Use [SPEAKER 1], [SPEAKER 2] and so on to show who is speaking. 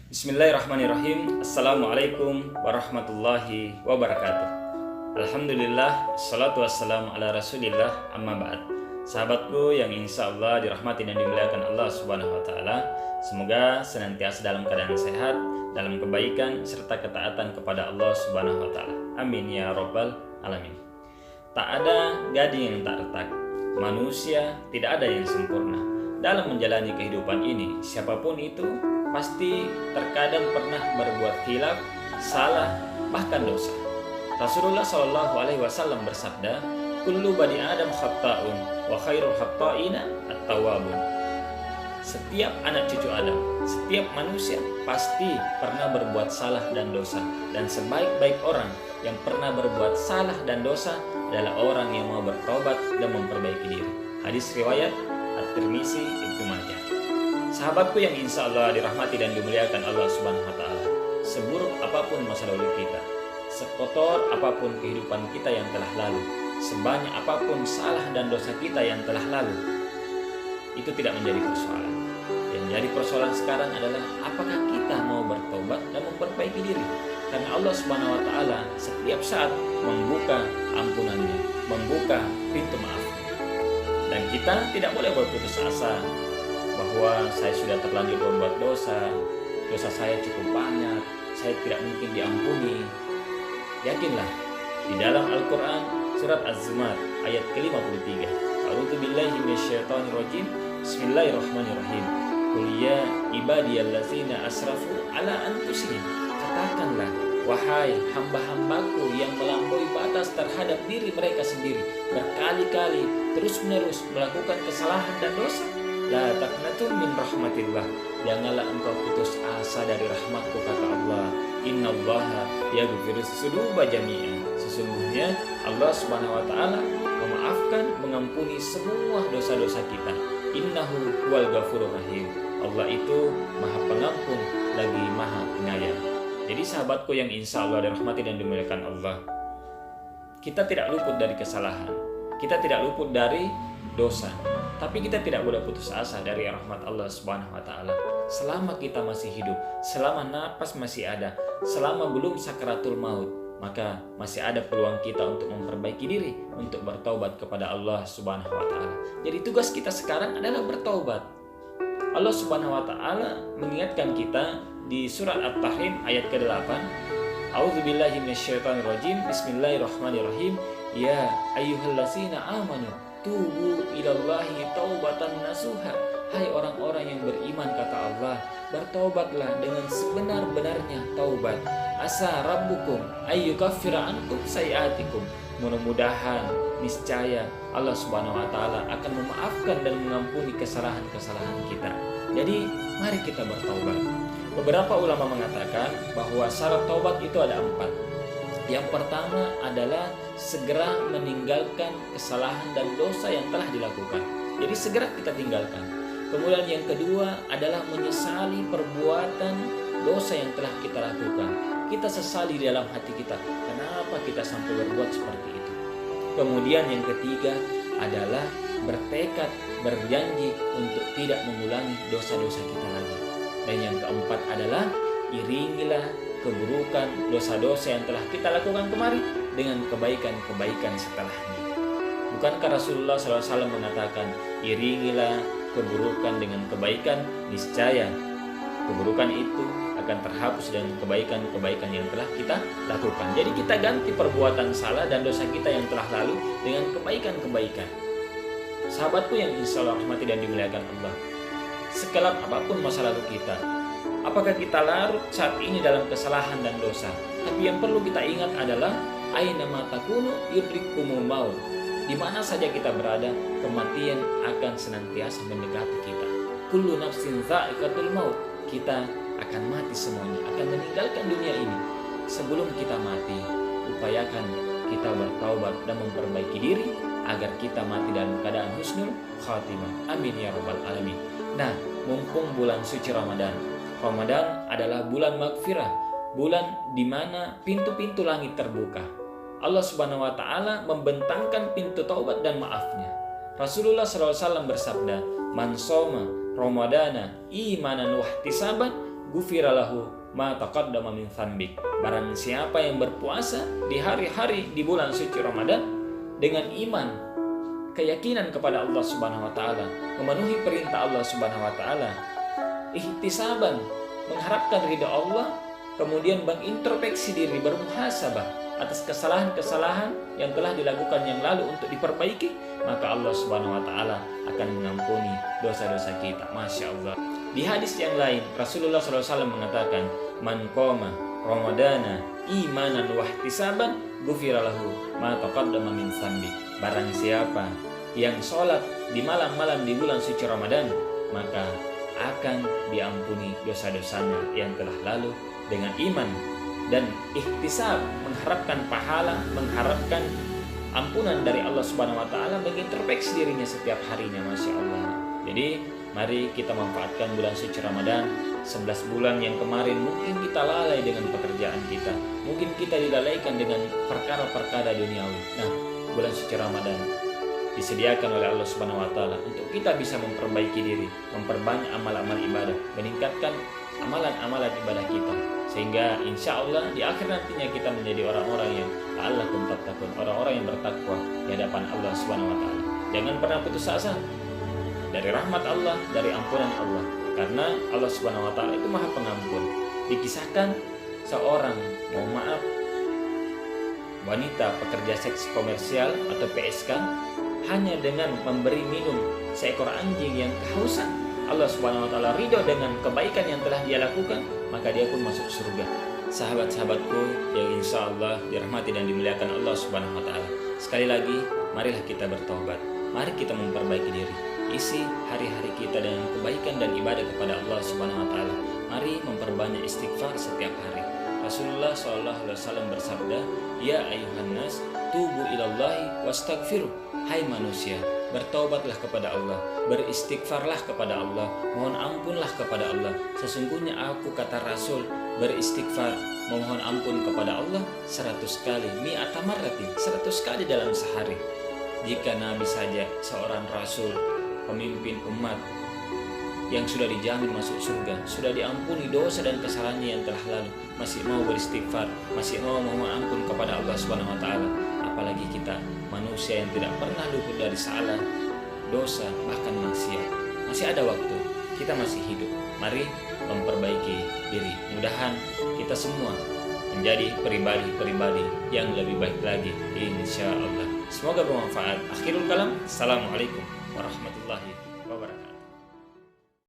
[SPEAKER 1] Bismillahirrahmanirrahim. Assalamualaikum warahmatullahi wabarakatuh. Alhamdulillah, salatu wassalamu ala rasulillah, amma ba'd. Sahabatku yang insya Allah dirahmati dan dimuliakan Allah subhanahu wa ta'ala, semoga senantiasa dalam keadaan sehat, dalam kebaikan, serta ketaatan kepada Allah subhanahu wa ta'ala. Amin ya rabbal alamin. Tak ada gading yang tak retak, manusia tidak ada yang sempurna. Dalam menjalani kehidupan ini, siapapun itu pasti terkadang pernah berbuat khilaf, salah, bahkan dosa. Rasulullah Shallallahu Alaihi Wasallam bersabda, "Kullu bani Adam khatta'un, wa khairul khatta'ina at-tawwabun." Setiap anak cucu Adam, setiap manusia pasti pernah berbuat salah dan dosa, dan sebaik-baik orang yang pernah berbuat salah dan dosa adalah orang yang mau bertobat dan memperbaiki diri. Hadis riwayat At-Tirmizi, Ibnu Majah. Sahabatku yang insya Allah dirahmati dan dimuliakan Allah subhanahu wa ta'ala, seburuk apapun masa lalu kita, sekotor apapun kehidupan kita yang telah lalu, sebanyak apapun salah dan dosa kita yang telah lalu, itu tidak menjadi persoalan. Yang menjadi persoalan sekarang adalah apakah kita mau bertobat dan memperbaiki diri. Karena Allah subhanahu wa ta'ala setiap saat membuka ampunannya, membuka pintu maafnya. Dan kita tidak boleh berputus asa bahwa saya sudah terlanjur membuat dosa saya cukup banyak, saya tidak mungkin diampuni. Yakinlah, di dalam Al-Quran surat Az-Zumar ayat ke-53, A'udzubillahi minasyaitonirrajim, Bismillahirrahmanirrahim. Qul ya ibadiyallazina asrafu ala anfusihim. Katakanlah, wahai hamba-hambaku yang melampaui batas terhadap diri mereka sendiri, berkali-kali terus-menerus melakukan kesalahan dan dosa. La taqnatu min rahmatillah. Janganlah engkau putus asa dari rahmatku, kata Allah. Innallaha yaghfirus dzunuba jami'an. Sesungguhnya Allah Subhanahu wa taala memaafkan, mengampuni semua dosa-dosa kita. Innahu huwal ghafurur rahim. Allah itu Maha Pengampun lagi Maha Penyayang. Jadi sahabatku yang insya Allah dirahmati dan dimuliakan Allah, kita tidak luput dari kesalahan, kita tidak luput dari dosa, tapi kita tidak boleh putus asa dari rahmat Allah Subhanahu wa taala. Selama kita masih hidup, selama napas masih ada, selama belum sakaratul maut, maka masih ada peluang kita untuk memperbaiki diri, untuk bertaubat kepada Allah Subhanahu wa taala. Jadi tugas kita sekarang adalah bertaubat. Allah Subhanahu wa taala mengingatkan kita di surat At-Tahrim ayat ke-8, A'udzubillahi minasyaitonirrajim, Bismillahirrahmanirrahim. Ya ayyuhallazina amanu tubu ilallahi taubatan nasuha. Hai orang-orang yang beriman, kata Allah, bertaubatlah dengan sebenar-benarnya taubat. Asa rabbukum ayyukaffira ankum sayiatikum. Mudah-mudahan, niscaya Allah Subhanahu wa taala akan memaafkan dan mengampuni kesalahan-kesalahan kita. Jadi, mari kita bertaubat. Beberapa ulama mengatakan bahwa syarat taubat itu ada 4. Yang pertama adalah segera meninggalkan kesalahan dan dosa yang telah dilakukan. Jadi segera kita tinggalkan. Kemudian yang kedua adalah menyesali perbuatan dosa yang telah kita lakukan. Kita sesali di dalam hati kita, kenapa kita sampai berbuat seperti itu. Kemudian yang ketiga adalah bertekad, berjanji untuk tidak mengulangi dosa-dosa kita lagi. Dan yang keempat adalah iringilah keburukan, dosa-dosa yang telah kita lakukan kemarin dengan kebaikan-kebaikan setelahnya. Bukankah Rasulullah SAW mengatakan, iringilah keburukan dengan kebaikan, niscaya keburukan itu akan terhapus dengan kebaikan-kebaikan yang telah kita lakukan. Jadi kita ganti perbuatan salah dan dosa kita yang telah lalu dengan kebaikan-kebaikan. Sahabatku yang insya Allah rahmati dan dimuliakan Allah, sekelap apapun masa lalu kita, apakah kita larut saat ini dalam kesalahan dan dosa? Tapi yang perlu kita ingat adalah aina ma takunu yudrikumul maut. Di mana saja kita berada, kematian akan senantiasa mendekati kita. Kullu nafsin dha'iqatul maut. Kita akan mati semuanya, akan meninggalkan dunia ini. Sebelum kita mati, upayakan kita bertaubat dan memperbaiki diri agar kita mati dalam keadaan husnul khatimah. Amin ya rabbal alamin. Nah, mumpung bulan suci Ramadan adalah bulan maghfirah, bulan di mana pintu-pintu langit terbuka. Allah Subhanahu wa taala membentangkan pintu taubat dan maafnya. Rasulullah SAW bersabda, "Man shoma Ramadana imanan wahtisaban ghufira lahu ma taqaddama min dzambik. Barang siapa yang berpuasa di hari-hari di bulan suci Ramadan dengan iman, keyakinan kepada Allah Subhanahu wa taala, memenuhi perintah Allah Subhanahu wa taala, ihtisaban, mengharapkan ridha Allah, kemudian mengintrospeksi diri, bermuhasabah atas kesalahan-kesalahan yang telah dilakukan yang lalu untuk diperbaiki, maka Allah Subhanahu wa taala akan mengampuni dosa-dosa kita. Masya Allah. Di hadis yang lain Rasulullah SAW mengatakan, man qoma ramadana imanan wa ihtisaban ghufira lahu ma taqaddama min dzambi. Barang siapa yang sholat di malam-malam di bulan suci Ramadan, maka akan diampuni dosa-dosanya yang telah lalu dengan iman dan ihtisab, mengharapkan pahala, mengharapkan ampunan dari Allah Subhanahu wa taala, mengintrospeksi dirinya setiap harinya. Masya Allah. Jadi mari kita manfaatkan bulan suci Ramadan. 11 bulan yang kemarin mungkin kita lalai dengan pekerjaan kita, mungkin kita dilalaikan dengan perkara-perkara duniawi. Nah, bulan suci Ramadan disediakan oleh Allah Subhanahu wa taala untuk kita bisa memperbaiki diri, memperbanyak amal-amal ibadah, meningkatkan amalan-amalan ibadah kita, sehingga insya Allah di akhir nantinya kita menjadi orang-orang yang la'allakum tattaqun, orang-orang yang bertakwa di hadapan Allah Subhanahu wa taala. Jangan pernah putus asa dari rahmat Allah, dari ampunan Allah, karena Allah Subhanahu wa taala itu Maha Pengampun. Dikisahkan seorang, mohon maaf, wanita pekerja seks komersial atau PSK, hanya dengan memberi minum seekor anjing yang kehausan, Allah Subhanahu wa taala ridho dengan kebaikan yang telah dia lakukan, maka dia pun masuk surga. Sahabat-sahabatku yang insya Allah dirahmati dan dimuliakan Allah Subhanahu wa taala, sekali lagi marilah kita bertobat, mari kita memperbaiki diri, isi hari-hari kita dengan kebaikan dan ibadah kepada Allah Subhanahu wa taala. Mari memperbanyak istighfar setiap hari. Rasulullah SAW bersabda, ya ayuhan nas tubu ilallahi wastaghfiru. Hai manusia, bertaubatlah kepada Allah, beristighfarlah kepada Allah, mohon ampunlah kepada Allah. Sesungguhnya aku, kata Rasul, beristighfar, mohon ampun kepada Allah 100 kali, mi'ata marratin, 100 kali dalam sehari. Jika Nabi saja, seorang Rasul, pemimpin umat yang sudah dijamin masuk surga, sudah diampuni dosa dan kesalahannya yang telah lalu, masih mau beristighfar, masih mau mohon ampun kepada Allah Subhanahu wa taala, apalagi kita manusia yang tidak pernah luput dari salah, dosa, bahkan maksiat. Masih ada waktu, kita masih hidup. Mari memperbaiki diri. Mudahan kita semua menjadi pribadi-pribadi yang lebih baik lagi, insya Allah. Semoga bermanfaat. Akhirul kalam, assalamualaikum warahmatullahi wabarakatuh.